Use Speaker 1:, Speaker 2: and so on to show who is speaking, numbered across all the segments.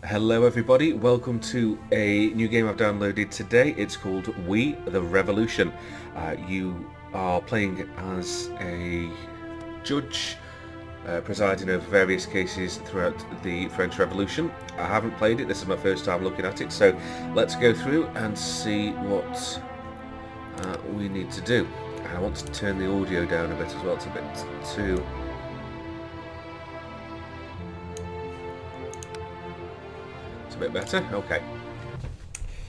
Speaker 1: Hello everybody, welcome to a new game I've downloaded today. It's called We the Revolution. You are playing as a judge presiding over various cases throughout the French Revolution. I haven't played it, this is my first time looking at it, so let's go through and see what we need to do. I want to turn the audio down a bit as well, it's a bit too... bit better. Okay.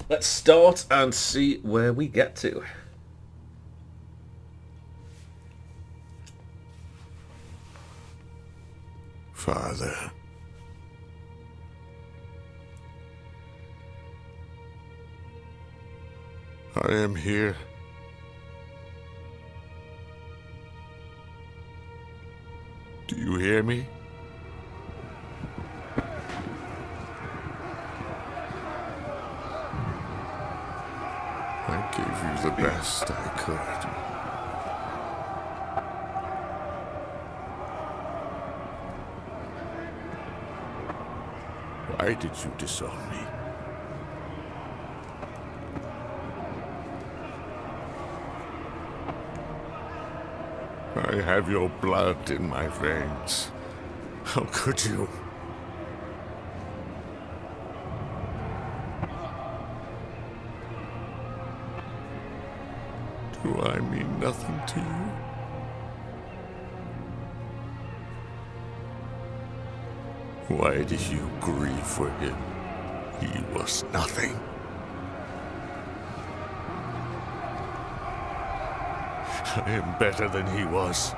Speaker 1: Let's start and see where we get to.
Speaker 2: Father. I am here. Do you hear me? I gave you the best I could. Why did you disown me? I have your blood in my veins. How could you? Do I mean nothing to you? Why do you grieve for him? He was nothing. I am better than he was.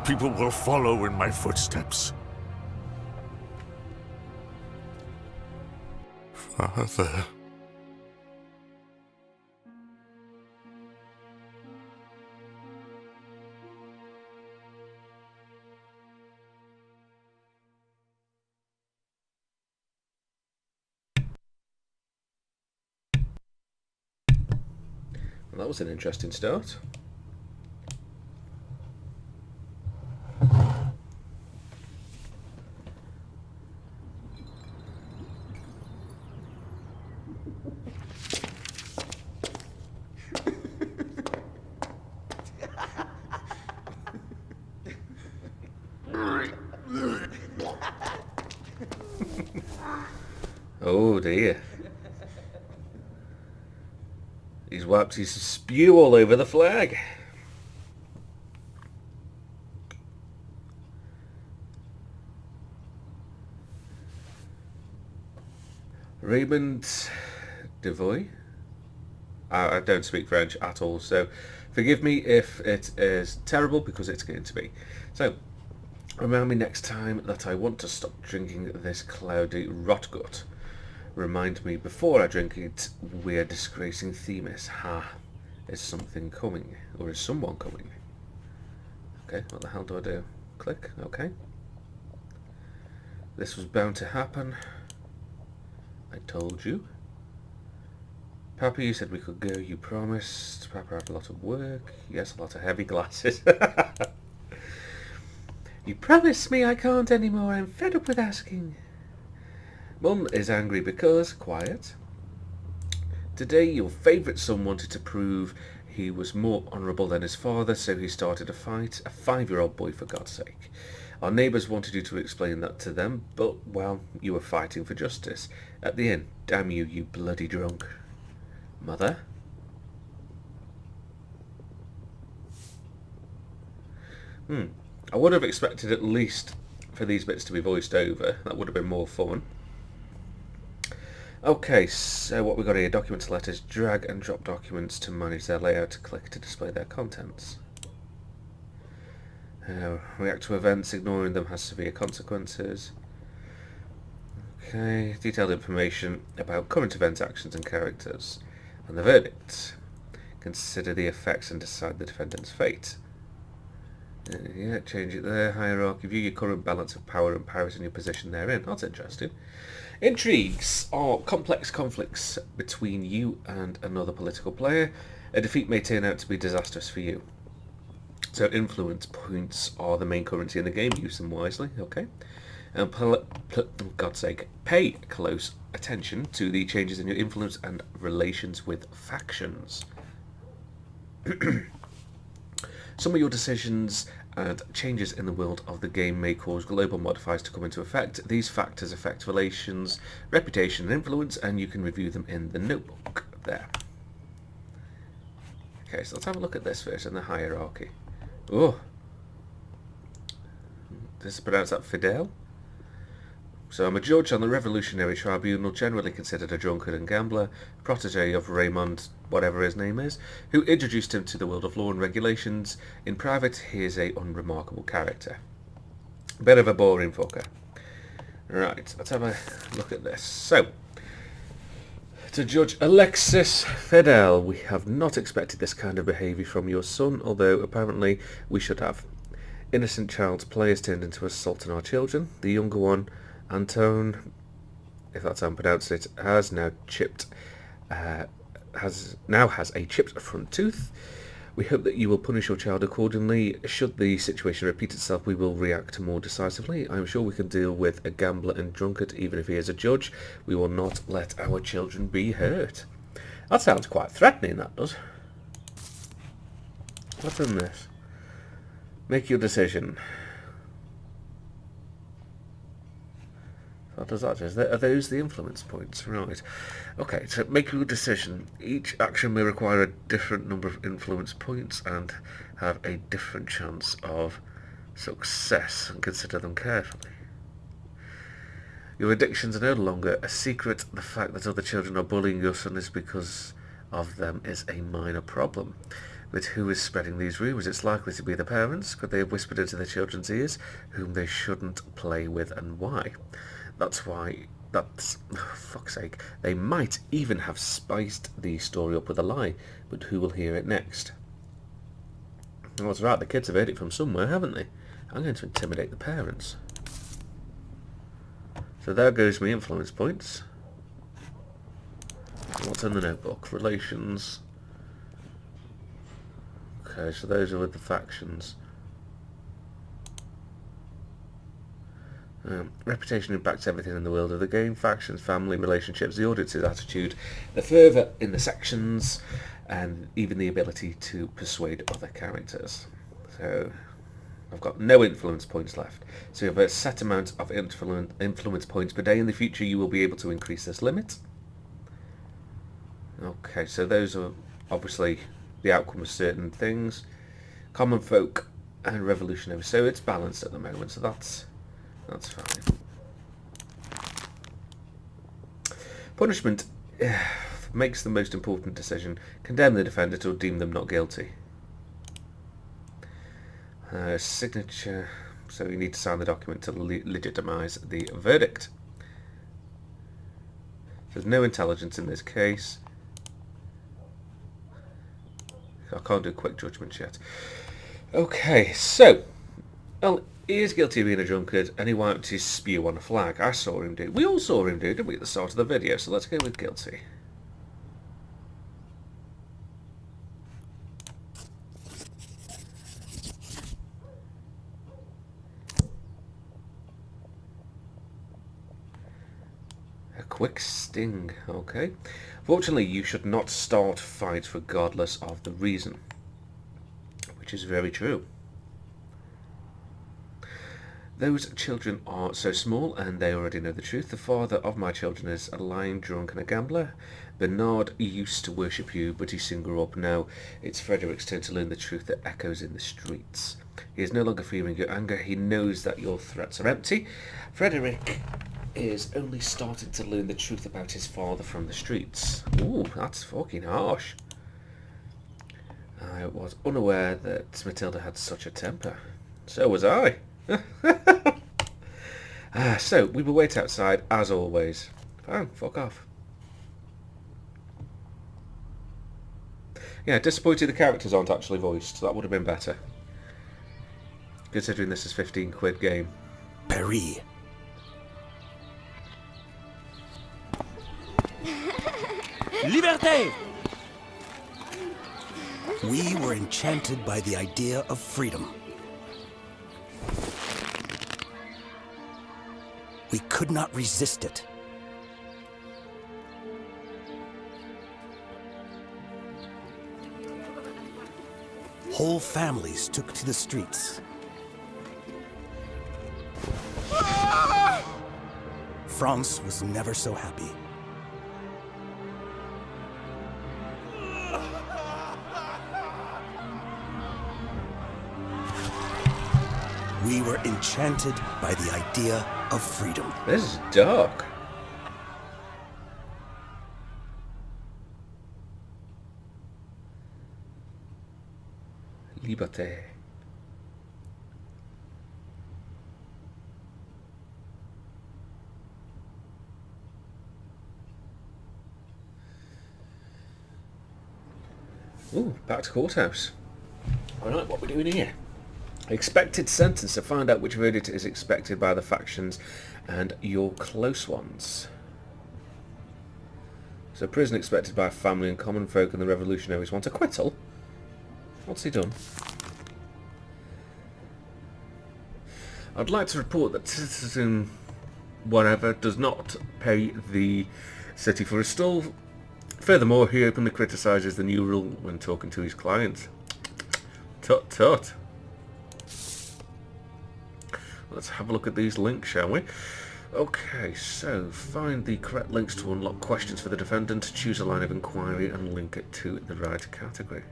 Speaker 2: People will follow in my footsteps. Father.
Speaker 1: Well, that was an interesting start. Oh dear. He's wiped his spew all over the flag. Raymond Devoy. I don't speak French at all, so forgive me if it is terrible, because it's going to be. So, remind me next time that I want to stop drinking this cloudy rotgut. Remind me before I drink it, we're disgracing Themis. Ha! Is something coming? Or is someone coming? Okay, what the hell do I do? Click, okay. This was bound to happen. I told you. Papa, you said we could go, you promised. Papa had a lot of work. Yes, a lot of heavy glasses. You promised me I can't anymore. I'm fed up with asking. Mum is angry because, quiet. Today your favourite son wanted to prove he was more honourable than his father, so he started a fight. A 5-year-old boy, for God's sake. Our neighbours wanted you to explain that to them, but, well, you were fighting for justice. At the end, damn you, you bloody drunk. Mother? I would have expected at least for these bits to be voiced over. That would have been more fun. Okay, so what we got here, documents, letters, drag and drop documents to manage their layout, click to display their contents. React to events, ignoring them has severe consequences. Okay, detailed information about current events, actions and characters. And the verdict. Consider the effects and decide the defendant's fate. Yeah, change it there. Hierarchy. View your current balance of power and powers in your position therein. That's interesting. Intrigues are complex conflicts between you and another political player. A defeat may turn out to be disastrous for you. So influence points are the main currency in the game. Use them wisely. Okay. And God's sake, pay close attention to the changes in your influence and relations with factions. Some of your decisions and changes in the world of the game may cause global modifiers to come into effect. These factors affect relations, reputation, and influence, and you can review them in the notebook there. Okay, so let's have a look at this first in the hierarchy. Oh, this is pronounced that Fidel. So I'm a judge on the Revolutionary Tribunal, generally considered a drunkard and gambler, protege of Raymond, whatever his name is, who introduced him to the world of law and regulations. In private, he is a unremarkable character. Bit of a boring fucker. Right, let's have a look at this. So, to Judge Alexis Fidel, we have not expected this kind of behaviour from your son, although apparently we should have. Innocent child's play has turned into assault on our children. The younger one, Antone, if that's how I'm pronouncing it, has now has a chipped front tooth. We hope that you will punish your child accordingly. Should the situation repeat itself, we will react more decisively. I am sure we can deal with a gambler and drunkard, even if he is a judge. We will not let our children be hurt. That sounds quite threatening, that does. What's in this? Make your decision. What does that do? Are those the influence points? Right. Okay, so make your decision. Each action may require a different number of influence points and have a different chance of success, and consider them carefully. Your addictions are no longer a secret. The fact that other children are bullying your son is because of them is a minor problem. But who is spreading these rumours? It's likely to be the parents. Could they have whispered into their children's ears whom they shouldn't play with and why? That's fuck's sake. They might even have spiced the story up with a lie, but who will hear it next? Well, that's right, the kids have heard it from somewhere, haven't they? I'm going to intimidate the parents. So there goes my influence points. What's in the notebook? Relations. Okay, so those are with the factions. Reputation impacts everything in the world of the game. Factions, family, relationships, the audience's attitude, the fervour in the sections, and even the ability to persuade other characters. So I've got no influence points left. So you have a set amount of influence points per day. In the future you will be able to increase this limit. Okay, so those are obviously the outcome of certain things. Common folk and revolutionary. So it's balanced at the moment, so that's fine. Punishment makes the most important decision. Condemn the defendant or deem them not guilty. Signature. So you need to sign the document to legitimise the verdict. There's no intelligence in this case. I can't do quick judgments yet. Okay, so, well, he is guilty of being a drunkard, and he wiped his spew on a flag. I saw him do. We all saw him do, didn't we, at the start of the video? So let's go with guilty. A quick sting, okay. Fortunately, you should not start fights regardless of the reason, which is very true. Those children are so small, and they already know the truth. The father of my children is a lying drunk and a gambler. Bernard used to worship you, but he soon grew up. Now it's Frederick's turn to learn the truth that echoes in the streets. He is no longer fearing your anger. He knows that your threats are empty. Frederick is only starting to learn the truth about his father from the streets. Ooh, that's fucking harsh. I was unaware that Matilda had such a temper. So was I. So, we will wait outside, as always. Fine, fuck off. Yeah, disappointed the characters aren't actually voiced. That would have been better. Considering this is £15 game.
Speaker 3: Paris. Liberté! We were enchanted by the idea of freedom. could not resist it. Whole families took to the streets. France was never so happy. We were enchanted by the idea of freedom.
Speaker 1: This is dark. Liberté. Ooh, back to courthouse. Alright, what are we doing here? Expected sentence, to find out which verdict is expected by the factions and your close ones. So prison expected by family and common folk and the revolutionaries want acquittal? What's he done? I'd like to report that citizen whatever does not pay the city for his stall. Furthermore, he openly criticises the new rule when talking to his clients. Tut tut. Let's have a look at these links, shall we? Okay, so find the correct links to unlock questions for the defendant, choose a line of inquiry and link it to the right category.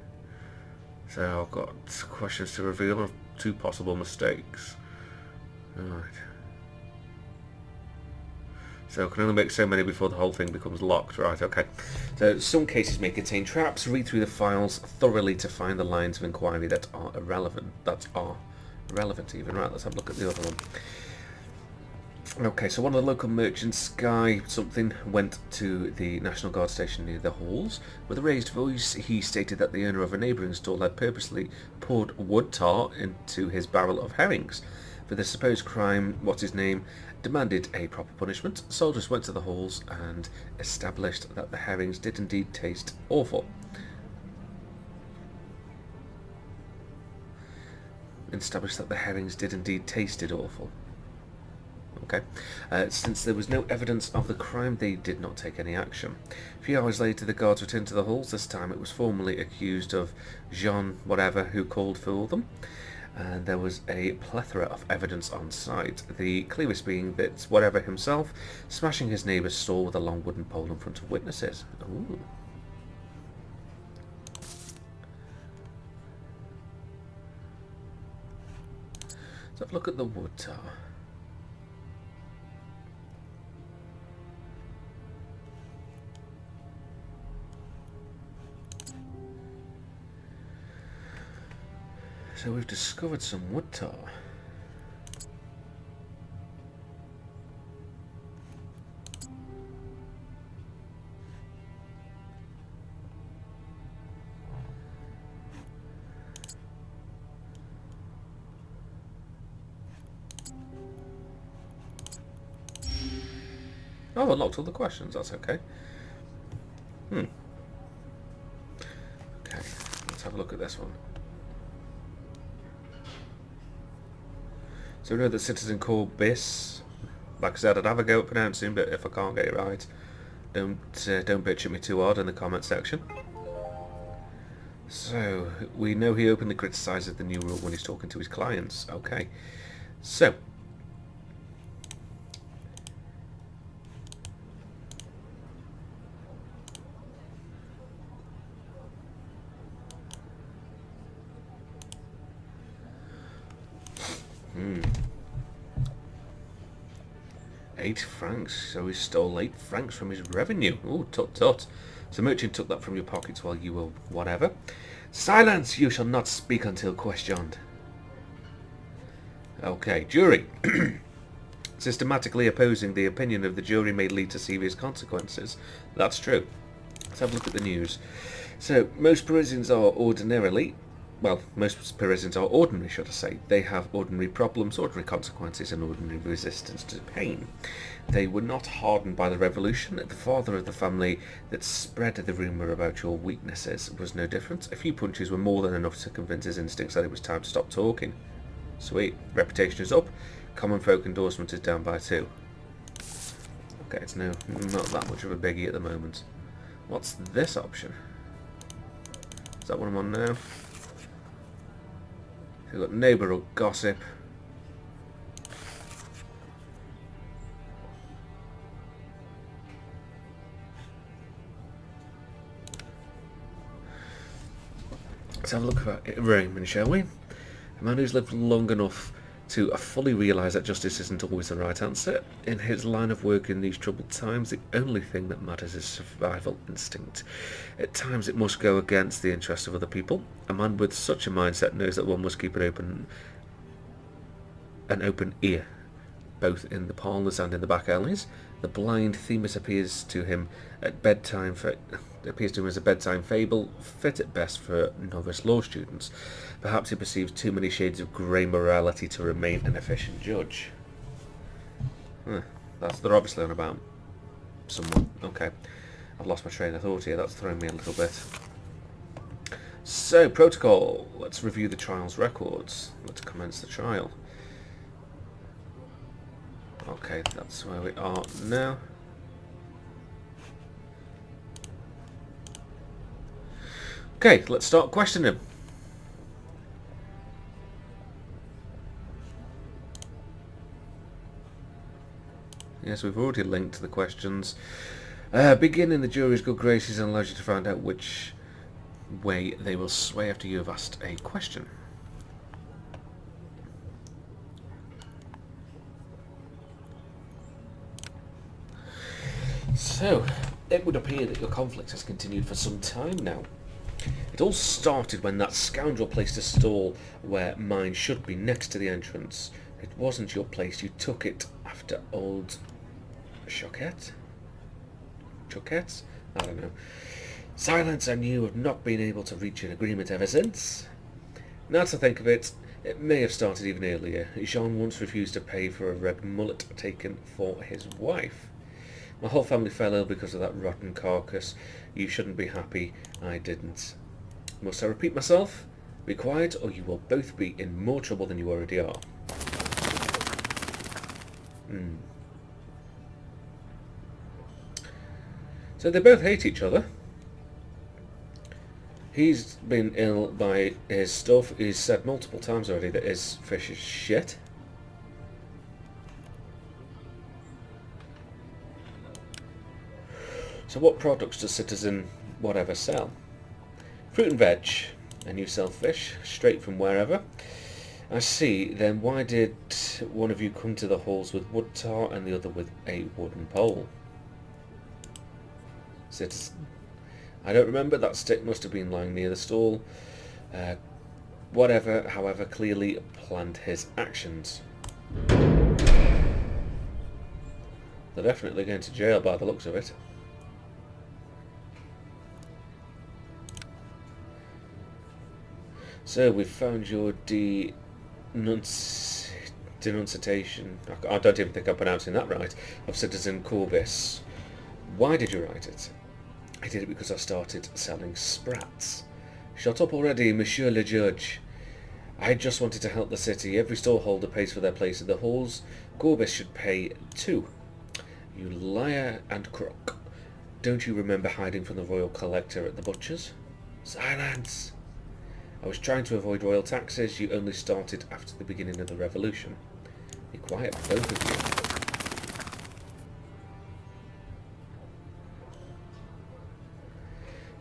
Speaker 1: So I've got questions to reveal of 2 possible mistakes. Right. So I can only make so many before the whole thing becomes locked. Right, okay. So some cases may contain traps. Read through the files thoroughly to find the lines of inquiry that are irrelevant. Relevant even. Right, let's have a look at the other one. Okay, so one of the local merchants, Guy something, went to the National Guard station near the halls. With a raised voice, he stated that the owner of a neighbouring stall had purposely poured wood tar into his barrel of herrings. For the supposed crime, what's-his-name demanded a proper punishment. Soldiers went to the halls and established that the herrings did indeed taste awful. Okay. Since there was no evidence of the crime, they did not take any action. A few hours later, the guards returned to the halls. This time it was formally accused of Jean whatever who called for them. And there was a plethora of evidence on site, the clearest being that whatever himself smashing his neighbour's stall with a long wooden pole in front of witnesses. Ooh. Let's have a look at the wood tar. So we've discovered some wood tar. Oh, I locked all the questions, that's okay. Okay, let's have a look at this one. So we know that citizen called Biss. Like I said, I'd have a go at pronouncing, but if I can't get it right, don't bitch at me too hard in the comment section. So we know he openly criticises the new rule when he's talking to his clients. Okay, so £8, so he stole £8 from his revenue. Oh, tut tut. So merchant took that from your pockets while you were whatever. Silence! You shall not speak until questioned. Okay, jury. Systematically opposing the opinion of the jury may lead to serious consequences. That's true. Let's have a look at the news. So, most Parisians are ordinary, should I say. They have ordinary problems, ordinary consequences, and ordinary resistance to pain. They were not hardened by the revolution. The father of the family that spread the rumour about your weaknesses was no different. A few punches were more than enough to convince his instincts that it was time to stop talking. Sweet. Reputation is up. Common folk endorsement is down by 2. Okay, it's not that much of a biggie at the moment. What's this option? Is that what I'm on now? We've got neighbourhood gossip. Let's have a look at Raymond, shall we? A man who's lived long enough to fully realise that justice isn't always the right answer. In his line of work in these troubled times, the only thing that matters is survival instinct. At times it must go against the interests of other people. A man with such a mindset knows that one must keep an open ear, both in the parlours and in the back alleys. The blind Themis appears to him as a bedtime fable, fit at best for novice law students. Perhaps he perceives too many shades of grey morality to remain an efficient judge. They're obviously on about someone. Okay, I've lost my train of thought here. That's throwing me a little bit. So, protocol. Let's review the trial's records. Let's commence the trial. Okay, that's where we are now. Okay, let's start questioning him. Yes, we've already linked the questions. Begin in the jury's good graces and allows you to find out which way they will sway after you have asked a question. So, it would appear that your conflict has continued for some time now. It all started when that scoundrel placed a stall where mine should be, next to the entrance. It wasn't your place, you took it after old Choquette? I don't know. Silence, and you have not been able to reach an agreement ever since. Now to think of it, it may have started even earlier. Jean once refused to pay for a red mullet taken for his wife. My whole family fell ill because of that rotten carcass. You shouldn't be happy. I didn't. Must I repeat myself? Be quiet, or you will both be in more trouble than you already are. So they both hate each other. He's been ill by his stuff. He's said multiple times already that his fish is shit. So what products does Citizen whatever sell? Fruit and veg, and you sell fish, straight from wherever. I see, then why did one of you come to the halls with wood tar and the other with a wooden pole? Citizen. I don't remember, that stick must have been lying near the stall. Whatever, however, clearly planned his actions. They're definitely going to jail by the looks of it. So we've found your denunciation, I don't even think I'm pronouncing that right, of Citizen Corbis. Why did you write it? I did it because I started selling sprats. Shut up already, Monsieur le Judge. I just wanted to help the city. Every stallholder pays for their place in the halls. Corbis should pay too. You liar and crook. Don't you remember hiding from the royal collector at the butcher's? Silence! I was trying to avoid royal taxes. You only started after the beginning of the revolution. Be quiet, both of you.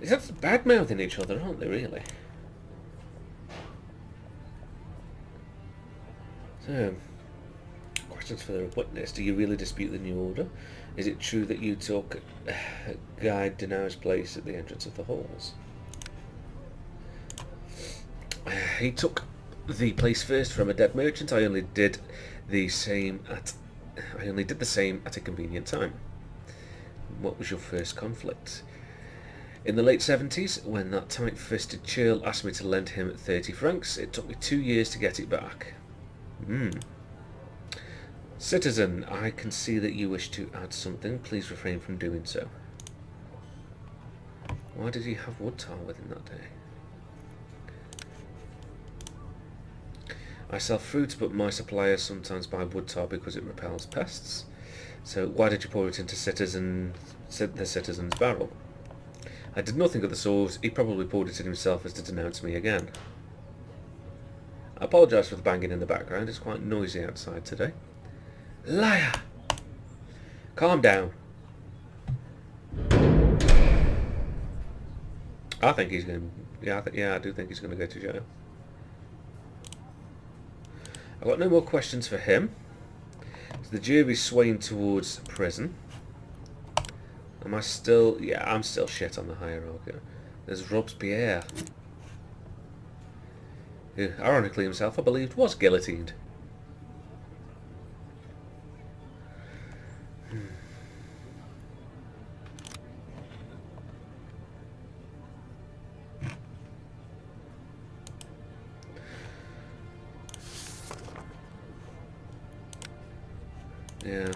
Speaker 1: They're bad-mouthing each other, aren't they, really? So, questions for the witness. Do you really dispute the new order? Is it true that you took Guy Denau's place at the entrance of the halls? He took the place first from a dead merchant. I only did the same at a convenient time. What was your first conflict? In the late 70s, when that tight-fisted churl asked me to lend him 30 francs, it took me 2 years to get it back. Citizen, I can see that you wish to add something. Please refrain from doing so. Why did he have wood tar with him that day? I sell fruit, but my suppliers sometimes buy wood tar because it repels pests. So why did you pour it into the citizen's barrel? I did nothing of the sort. He probably poured it in himself as to denounce me again. I apologise for the banging in the background. It's quite noisy outside today. Liar! Calm down. I think he's going to... Yeah, I do think he's going to go to jail. I've got no more questions for him. So the jury's swaying towards prison. Am I still... Yeah, I'm still shit on the hierarchy. There's Robespierre, who, ironically himself, I believed, was guillotined. Yeah.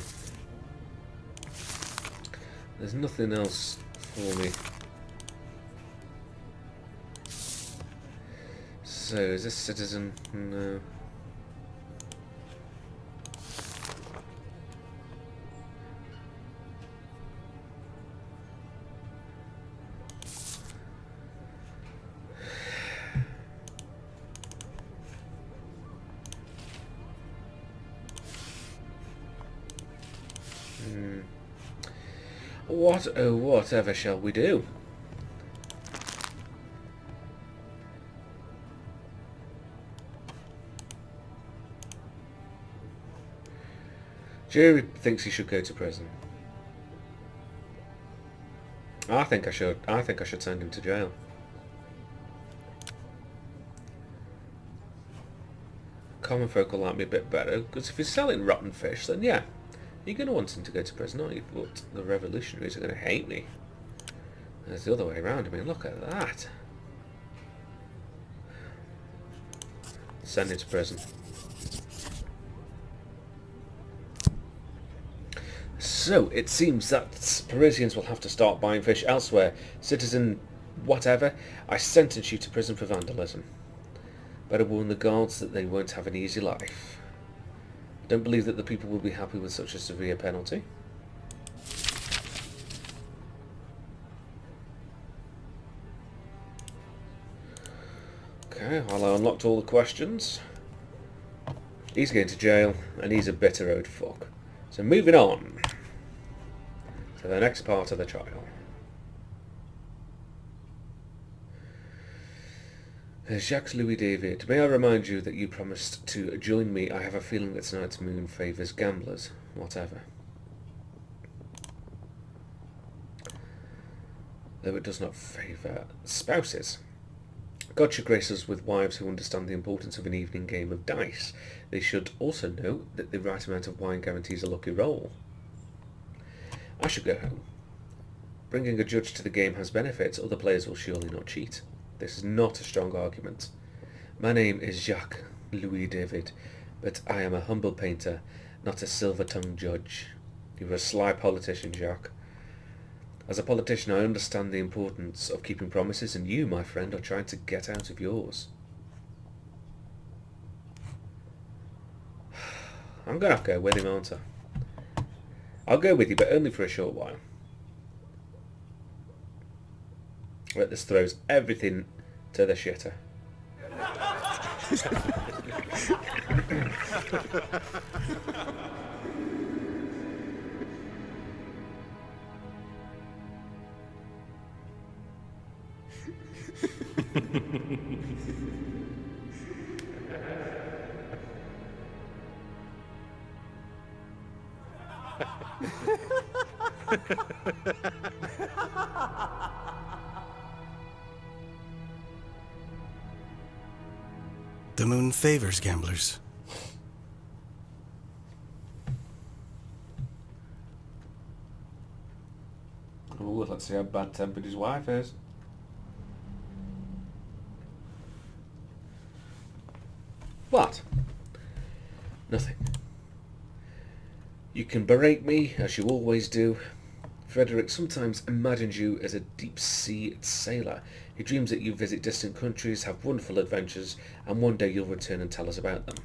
Speaker 1: There's nothing else for me. So, is this citizen? No. What, oh, whatever shall we do? Jury thinks he should go to prison. I think I should. I think I should send him to jail. Common folk will like me a bit better, because if he's selling rotten fish, then yeah, you're going to want him to go to prison, aren't you? But the revolutionaries are going to hate me. And it's the other way around. I mean, look at that. Send him to prison. So, it seems that Parisians will have to start buying fish elsewhere. Citizen whatever, I sentence you to prison for vandalism. Better warn the guards that they won't have an easy life. I don't believe that the people will be happy with such a severe penalty. Okay, well, I unlocked all the questions. He's going to jail, and he's a bitter old fuck. So moving on to the next part of the trial. Jacques Louis David, may I remind you that you promised to join me? I have a feeling that tonight's moon favours gamblers, whatever. Though it does not favour spouses. God should grace us with wives who understand the importance of an evening game of dice. They should also know that the right amount of wine guarantees a lucky roll. I should go home. Bringing a judge to the game has benefits. Other players will surely not cheat. This is not a strong argument. My name is Jacques Louis David, but I am a humble painter, not a silver-tongued judge. You are a sly politician, Jacques. As a politician, I understand the importance of keeping promises, and you, my friend, are trying to get out of yours. I'm going to have to go with him, aren't I? I'll go with you, but only for a short while. But this throws everything to the shitter.
Speaker 3: The moon favors gamblers.
Speaker 1: Oh, let's see how bad-tempered his wife is. What? Nothing. You can berate me, as you always do. Frederick sometimes imagines you as a deep-sea sailor. He dreams that you visit distant countries, have wonderful adventures, and one day you'll return and tell us about them.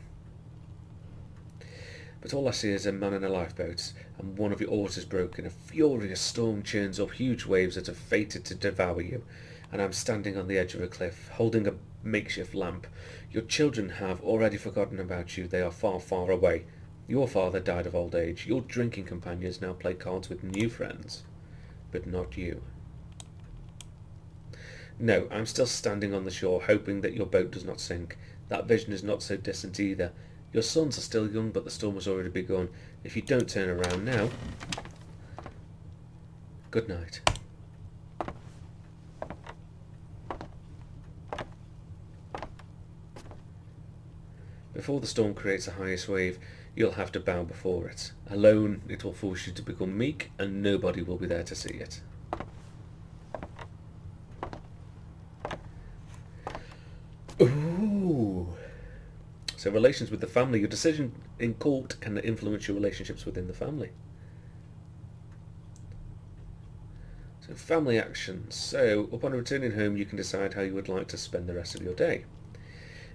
Speaker 1: But all I see is a man in a lifeboat, and one of your oars is broken. A furious storm churns up huge waves that are fated to devour you, and I'm standing on the edge of a cliff, holding a makeshift lamp. Your children have already forgotten about you. They are far, far away. Your father died of old age. Your drinking companions now play cards with new friends, but not you. No, I'm still standing on the shore, hoping that your boat does not sink. That vision is not so distant either. Your sons are still young, but the storm has already begun. If you don't turn around now... Good night. Before the storm creates the highest wave, you'll have to bow before it. Alone, it will force you to become meek, and nobody will be there to see it. Ooh. So relations with the family. Your decision in court can influence your relationships within the family. So family actions. So upon returning home, you can decide how you would like to spend the rest of your day.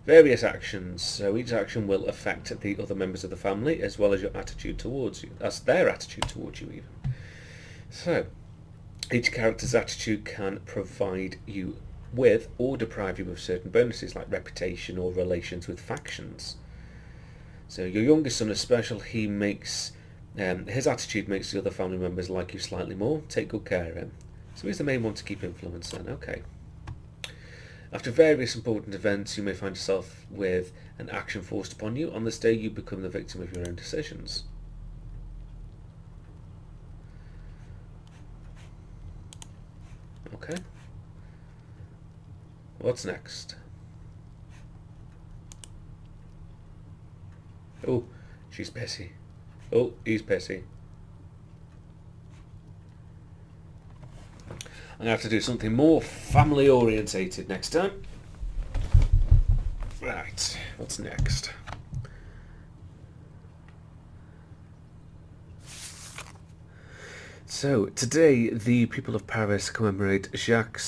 Speaker 1: Various actions. So each action will affect the other members of the family as well as your attitude towards you. That's their attitude towards you even. So each character's attitude can provide you with or deprive you of certain bonuses like reputation or relations with factions. So your youngest son is special. He makes his attitude makes the other family members like you slightly more. Take good care of him. So he's the main one to keep influence then. Okay. After various important events, you may find yourself with an action forced upon you. On this day, you become the victim of your own decisions. Okay. What's next? Oh, she's pissy. Oh, he's pissy. I'm going to have to do something more family orientated next time. Right, what's next? So, today the people of Paris commemorate Jacques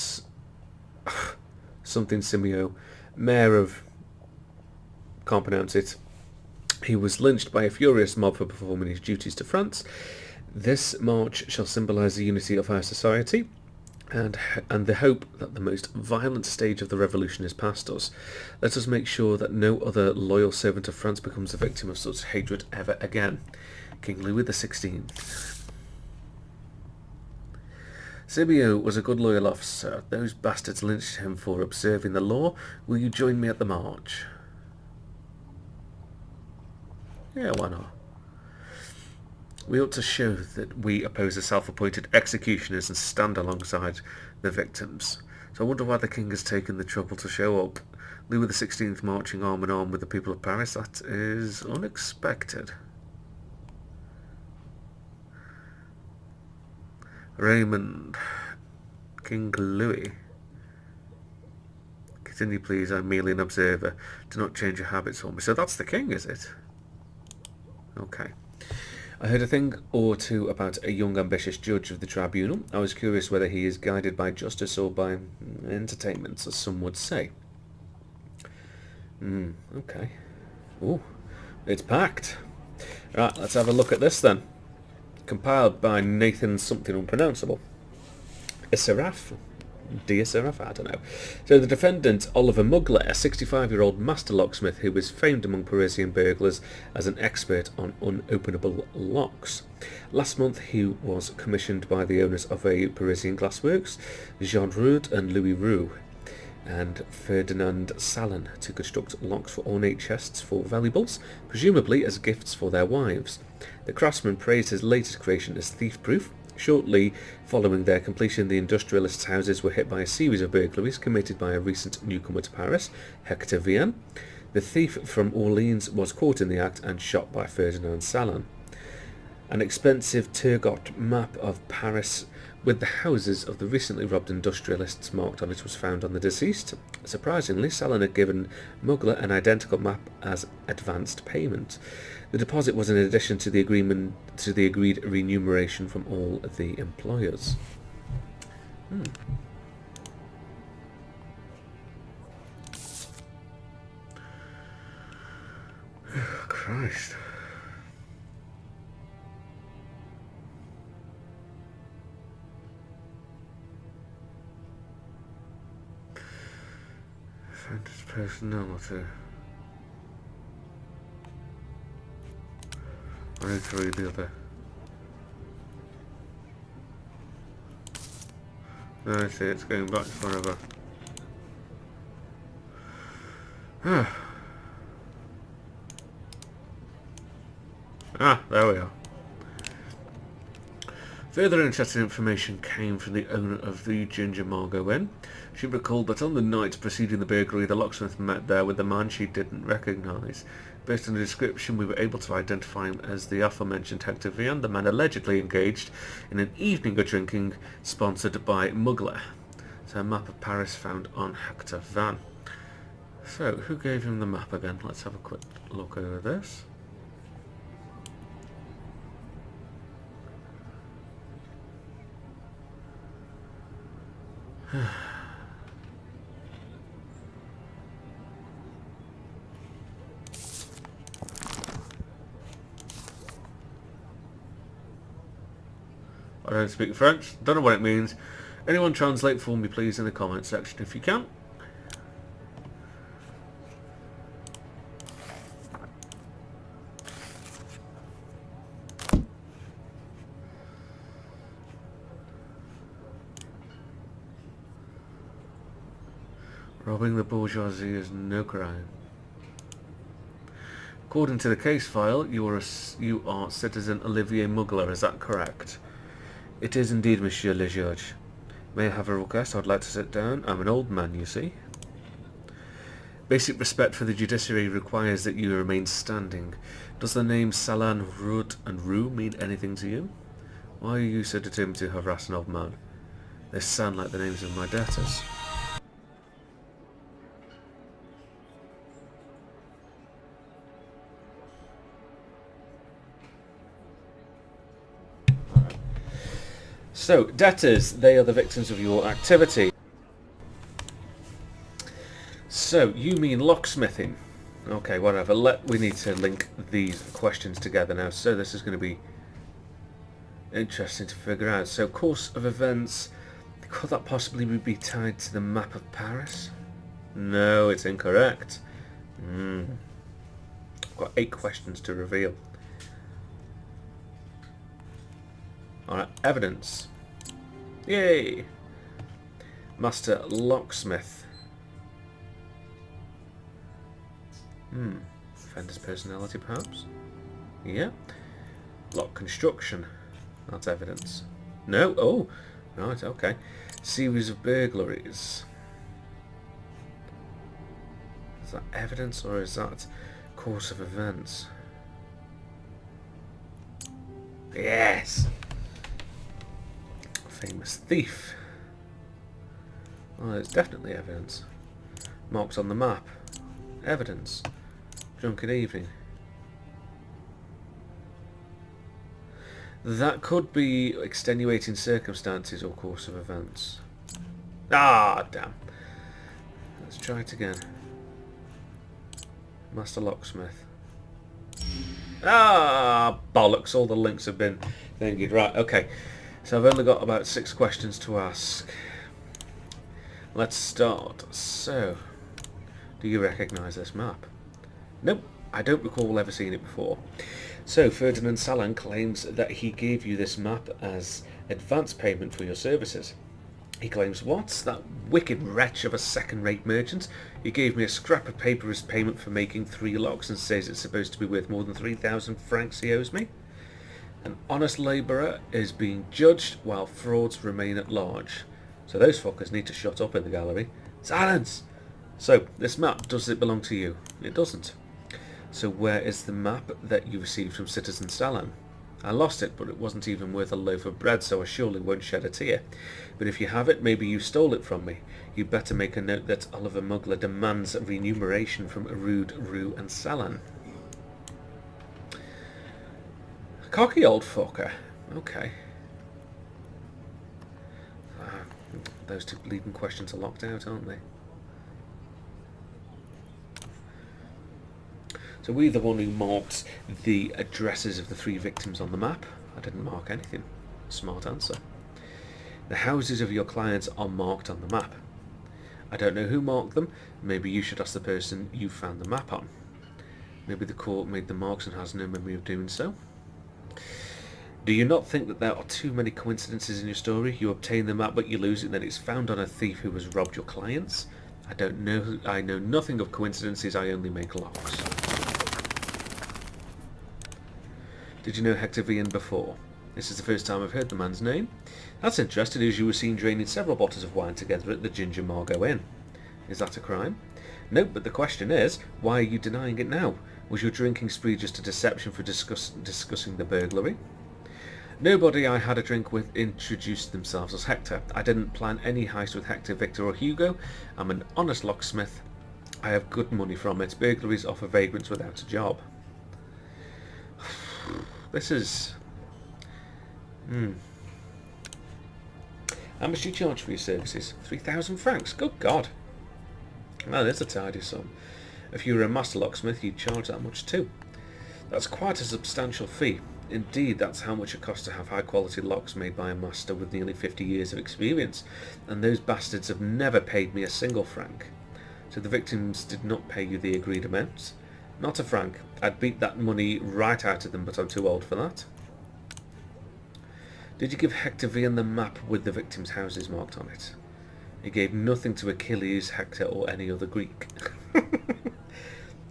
Speaker 1: something Simio, mayor of... can't pronounce it. He was lynched by a furious mob for performing his duties to France. This march shall symbolise the unity of our society and the hope that the most violent stage of the revolution is past us. Let us make sure that no other loyal servant of France becomes the victim of such hatred ever again. King Louis XVI. Simio was a good loyal officer. Those bastards lynched him for observing the law. Will you join me at the march? Yeah, why not? We ought to show that we oppose the self-appointed executioners and stand alongside the victims. So I wonder why the king has taken the trouble to show up. Louis XVI marching arm in arm with the people of Paris. That is unexpected. Raymond, King Louis. Continue, please. I'm merely an observer. Do not change your habits for me. So that's the king, is it? Okay. I heard a thing or two about a young ambitious judge of the tribunal. I was curious whether he is guided by justice or by entertainment, as some would say. Okay. Ooh, it's packed. Right, let's have a look at this then. Compiled by Nathan something unpronounceable. Isaraf? Diasaraf? I don't know. So the defendant, Oliver Mugler, a 65-year-old master locksmith who was famed among Parisian burglars as an expert on unopenable locks. Last month he was commissioned by the owners of a Parisian glassworks, Jean Rood and Louis Roux, and Ferdinand Salon, to construct locks for ornate chests for valuables, presumably as gifts for their wives. The craftsman praised his latest creation as thief-proof. Shortly following their completion, the industrialists' houses were hit by a series of burglaries committed by a recent newcomer to Paris, Hector Vian. The thief from Orleans was caught in the act and shot by Ferdinand Salon. An expensive Turgot map of Paris with the houses of the recently robbed industrialists marked on it was found on the deceased. Surprisingly, Salon had given Mugler an identical map as advanced payment. The deposit was in addition to the agreed remuneration from all the employers. Christ. Offender's personality. I need to read the other. No, I see, it's going back forever. Ah, there we are. Further interesting information came from the owner of the Ginger Margot Inn. She recalled that on the night preceding the burglary, the locksmith met there with a man she didn't recognise. Based on the description, we were able to identify him as the aforementioned Hector Vian, the man allegedly engaged in an evening of drinking sponsored by Muggler. So a map of Paris found on Hector Van. So, who gave him the map again? Let's have a quick look over this. I don't speak French, don't know what it means. Anyone translate for me please in the comment section if you can. Robbing the bourgeoisie is no crime. According to the case file, you are citizen Olivier Muggler, is that correct? It is indeed, Monsieur le Juge. May I have a request? I'd like to sit down. I'm an old man, you see. Basic respect for the judiciary requires that you remain standing. Does the name Salan, Rud and Rue mean anything to you? Why are you so determined to harass an old man? They sound like the names of my debtors. So, debtors, they are the victims of your activity. So, you mean locksmithing. Okay, whatever. We need to link these questions together now. So, this is going to be interesting to figure out. So, course of events. Could that possibly be tied to the map of Paris? No, it's incorrect. I've got 8 questions to reveal. Alright, evidence. Yay! Master locksmith. Offender's personality, perhaps? Yeah. Lock construction. That's evidence. No? Oh! Right, okay. Series of burglaries. Is that evidence or is that course of events? Yes! Famous thief. Oh, it's definitely evidence. Marks on the map. Evidence. Drunken evening. That could be extenuating circumstances or course of events. Ah, damn. Let's try it again. Master locksmith. Ah, bollocks. All the links have been thingied. Right, okay. So I've only got about 6 questions to ask. Let's start. So, do you recognise this map? Nope, I don't recall ever seeing it before. So, Ferdinand Salan claims that he gave you this map as advance payment for your services. He claims, what? That wicked wretch of a second-rate merchant? He gave me a scrap of paper as payment for making 3 locks and says it's supposed to be worth more than 3,000 francs he owes me? An honest labourer is being judged while frauds remain at large. So those fuckers need to shut up in the gallery. Silence! So, this map, does it belong to you? It doesn't. So where is the map that you received from Citizen Salan? I lost it, but it wasn't even worth a loaf of bread, so I surely won't shed a tear. But if you have it, maybe you stole it from me. You'd better make a note that Oliver Muggler demands remuneration from Arud, Rue and Salan. Cocky old fucker. Okay. Those 2 leading questions are locked out, aren't they? So we're the one who marked the addresses of the 3 victims on the map. I didn't mark anything. Smart answer. The houses of your clients are marked on the map. I don't know who marked them. Maybe you should ask the person you found the map on. Maybe the court made the marks and has no memory of doing so. Do you not think that there are too many coincidences in your story? You obtain the map but you lose it, and then it's found on a thief who has robbed your clients? I know nothing of coincidences, I only make locks. Did you know Hector Vian before? This is the first time I've heard the man's name. That's interesting, as you were seen draining several bottles of wine together at the Ginger Margot Inn. Is that a crime? No, but the question is, why are you denying it now? Was your drinking spree just a deception for discussing the burglary? Nobody I had a drink with introduced themselves as Hector. I didn't plan any heist with Hector, Victor or Hugo. I'm an honest locksmith. I have good money from it. Burglaries offer vagrants without a job. This is... How much do you charge for your services? 3,000 francs. Good God. Well, there's a tidy sum. If you were a master locksmith, you'd charge that much too. That's quite a substantial fee. Indeed, that's how much it costs to have high-quality locks made by a master with nearly 50 years of experience, and those bastards have never paid me a single franc. So the victims did not pay you the agreed amount? Not a franc. I'd beat that money right out of them, but I'm too old for that. Did you give Hector Vian the map with the victims' houses marked on it? He gave nothing to Achilles, Hector, or any other Greek.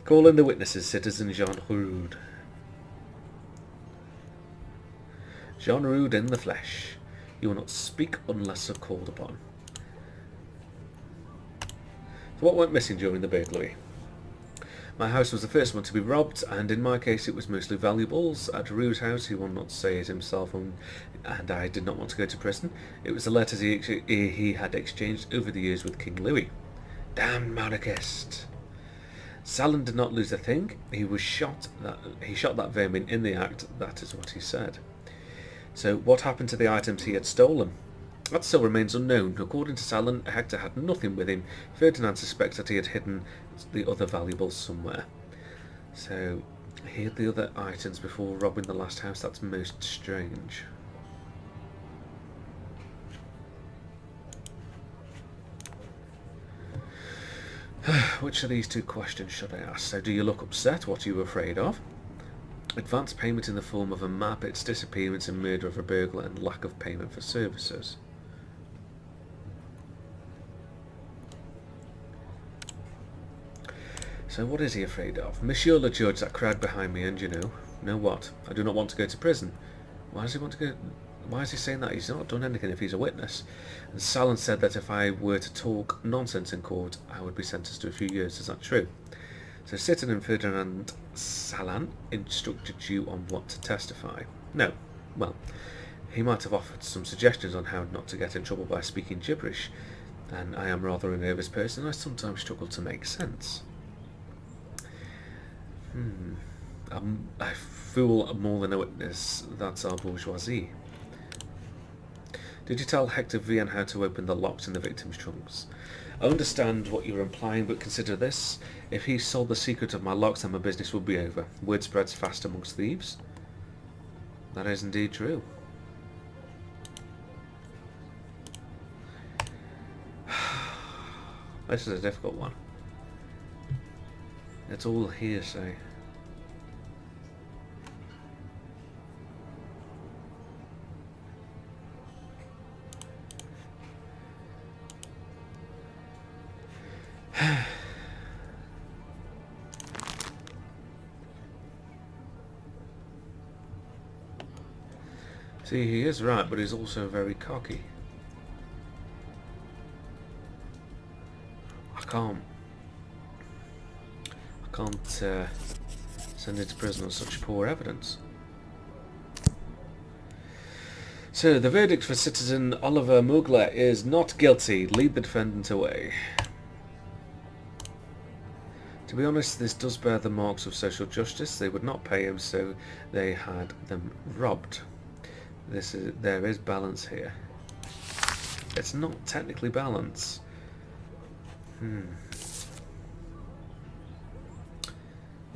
Speaker 1: Call in the witnesses, citizen Jean Rude. Jean Rude in the flesh. You will not speak unless called upon. So what went missing during the burglary? My house was the first one to be robbed, and in my case it was mostly valuables. At Rude's house, he will not say it himself, and I did not want to go to prison. It was the letters he had exchanged over the years with King Louis. Damn monarchist! Salon did not lose a thing. He shot that vermin in the act. That is what he said. So what happened to the items he had stolen? That still remains unknown. According to Salon, Hector had nothing with him. Ferdinand suspects that he had hidden the other valuables somewhere. So he hid the other items before robbing the last house. That's most strange. Which of these two questions should I ask? So do you look upset? What are you afraid of? Advance payment in the form of a map, its disappearance and murder of a burglar, and lack of payment for services. So what is he afraid of? Monsieur le Judge, that crowd behind me, and you know what? I do not want to go to prison. Why does he want to go? Why is he saying that? He's not done anything if he's a witness. And Salon said that if I were to talk nonsense in court, I would be sentenced to a few years. Is that true? So Citizen and Ferdinand Salon instructed you on what to testify? No. Well, he might have offered some suggestions on how not to get in trouble by speaking gibberish, and I am rather a nervous person. I sometimes struggle to make sense. I fool more than a witness. That's our bourgeoisie. Did you tell Hector Vian how to open the locks in the victim's trunks? I understand what you're implying, but consider this. If he sold the secret of my locks, then my business would be over. Word spreads fast amongst thieves. That is indeed true. This is a difficult one. It's all hearsay. See, he is right, but he's also very cocky. I can't send him to prison on such poor evidence. So, the verdict for citizen Oliver Mugler is not guilty. Lead the defendant away. To be honest, this does bear the marks of social justice. They would not pay him, so they had them robbed. There is balance here. It's not technically balance.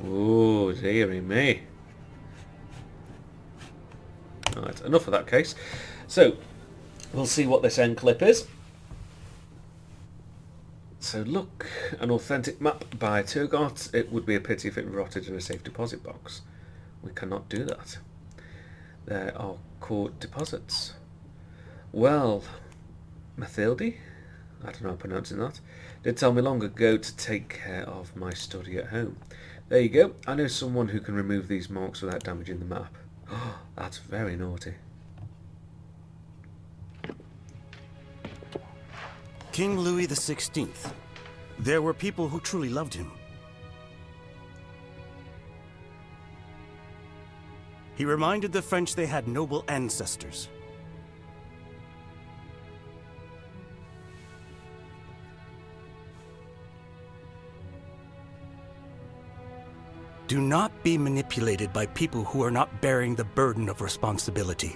Speaker 1: Oh, dearie me. Right, enough of that case. So, we'll see what this end clip is. So look, an authentic map by Turgot. It would be a pity if it rotted in a safe deposit box. We cannot do that. There are court deposits. Well, Mathilde, I don't know how I'm pronouncing that, did tell me long ago to take care of my study at home. There you go. I know someone who can remove these marks without damaging the map. Oh, that's very naughty.
Speaker 3: King Louis XVI. There were people who truly loved him. He reminded the French they had noble ancestors. Do not be manipulated by people who are not bearing the burden of responsibility.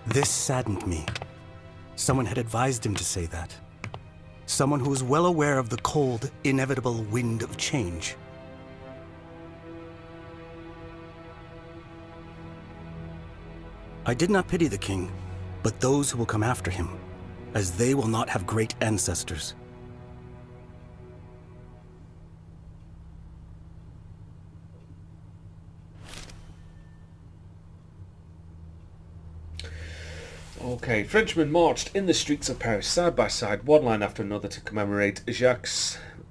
Speaker 3: This saddened me. Someone had advised him to say that. Someone who was well aware of the cold, inevitable wind of change. I did not pity the king, but those who will come after him, as they will not have great ancestors.
Speaker 1: Okay, Frenchmen marched in the streets of Paris side by side, one line after another, to commemorate Jacques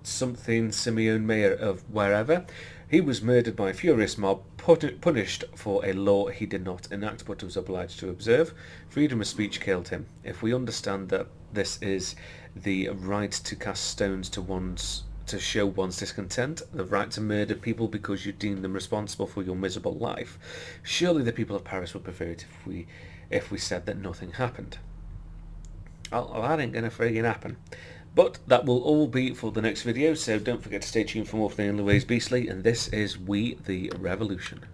Speaker 1: something Simeon, mayor of wherever. He was murdered by a furious mob, punished for a law he did not enact but was obliged to observe. Freedom of speech killed him. If we understand that this is the right to cast stones to show one's discontent, the right to murder people because you deem them responsible for your miserable life, surely the people of Paris would prefer it if we said that nothing happened. Well, that ain't gonna friggin' happen. But that will all be for the next video, so don't forget to stay tuned for more from the Only Ways Beastly, and this is We the Revolution.